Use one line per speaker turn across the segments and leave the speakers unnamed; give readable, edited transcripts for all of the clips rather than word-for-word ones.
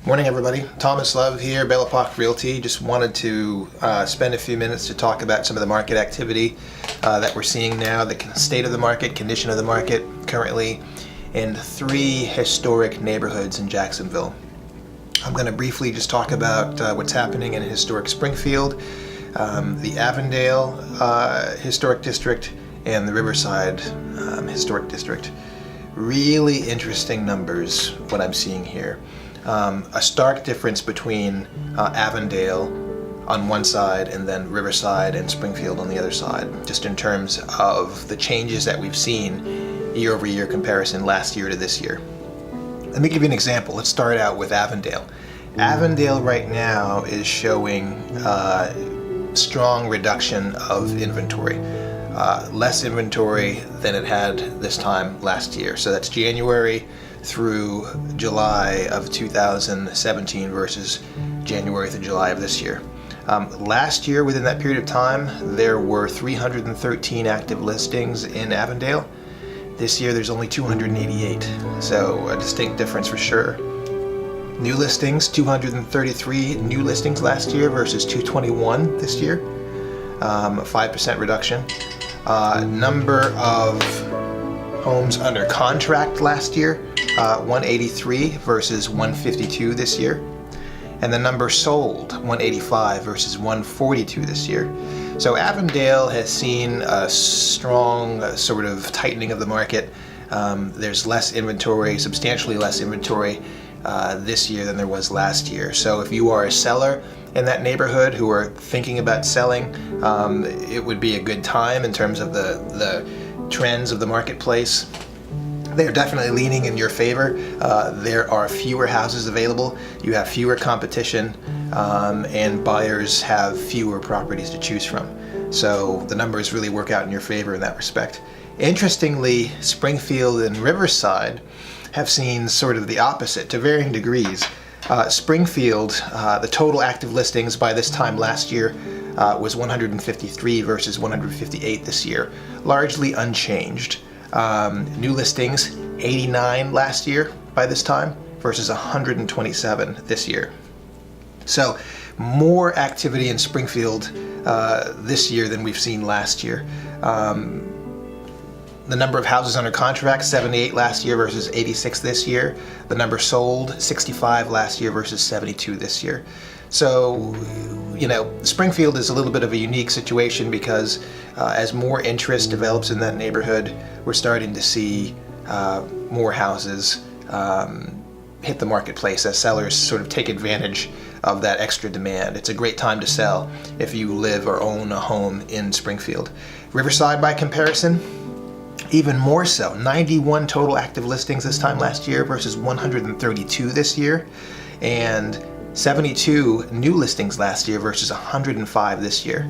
Morning everybody, Thomas Love here, Bellepoque Realty. Just wanted to spend a few minutes to talk about some of the market activity that we're seeing now, the state of the market, condition of the market currently in 3 historic neighborhoods in Jacksonville. I'm going to briefly just talk about what's happening in historic Springfield, the Avondale Historic District, and the Riverside Historic District. Really interesting numbers, what I'm seeing here. A stark difference between Avondale on one side and then Riverside and Springfield on the other side, just in terms of the changes that we've seen year-over-year comparison last year to this year. Let me give you an example. Let's start out with Avondale. Avondale right now is showing strong reduction of inventory. Less inventory than it had this time last year. So that's January through July of 2017 versus January through July of this year. Last year, within that period of time, there were 313 active listings in Avondale. This year, there's only 288, so a distinct difference for sure. New listings, 233 new listings last year versus 221 this year, a 5% reduction. Number of homes under contract last year, 183 versus 152 this year, and the number sold, 185 versus 142 this year. So Avondale has seen a strong sort of tightening of the market. There's less inventory, substantially less inventory this year than there was last year. So if you are a seller in that neighborhood who are thinking about selling, it would be a good time in terms of the trends of the marketplace. They're definitely leaning in your favor. There are fewer houses available, you have fewer competition, and buyers have fewer properties to choose from. So the numbers really work out in your favor in that respect. Interestingly, Springfield and Riverside have seen sort of the opposite to varying degrees. Springfield, the total active listings by this time last year was 153 versus 158 this year, largely unchanged. New listings, 89 last year by this time versus 127 this year. So more activity in Springfield this year than we've seen last year. The number of houses under contract, 78 last year versus 86 this year. The number sold, 65 last year versus 72 this year. So, you know, Springfield is a little bit of a unique situation because as more interest develops in that neighborhood, we're starting to see more houses hit the marketplace as sellers sort of take advantage of that extra demand. It's a great time to sell if you live or own a home in Springfield. Riverside, by comparison, even more so, 91 total active listings this time last year versus 132 this year, and 72 new listings last year versus 105 this year.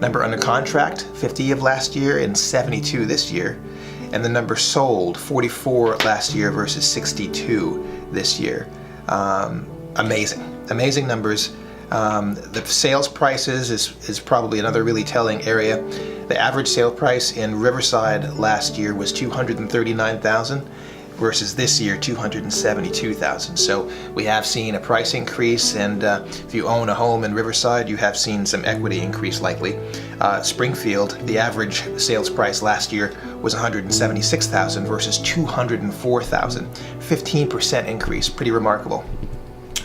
Number under contract, 50 of last year and 72 this year. And the number sold, 44 last year versus 62 this year. Amazing numbers. The sales prices is probably another really telling area. The average sale price in Riverside last year was $239,000 versus this year $272,000. So we have seen a price increase, and if you own a home in Riverside, you have seen some equity increase likely. Springfield, the average sales price last year was $176,000 versus $204,000. 15% increase, pretty remarkable.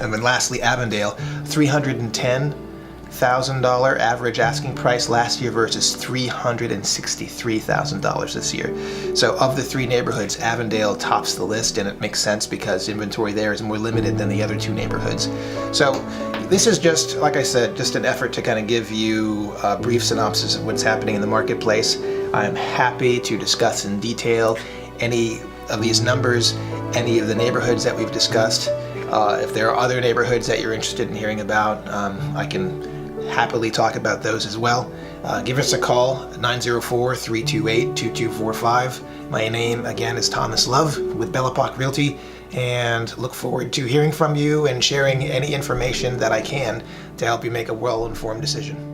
And then lastly, Avondale, $310,000 average asking price last year versus $363,000 this year. So of the 3 neighborhoods, Avondale tops the list, and it makes sense because inventory there is more limited than the other 2 neighborhoods. So this is just, like I said, just an effort to kind of give you a brief synopsis of what's happening in the marketplace. I am happy to discuss in detail any of these numbers, any of the neighborhoods that we've discussed. If there are other neighborhoods that you're interested in hearing about, I can happily talk about those as well. Give us a call, 904-328-2245. My name, again, is Thomas Love with Bellepoque Realty, and look forward to hearing from you and sharing any information that I can to help you make a well-informed decision.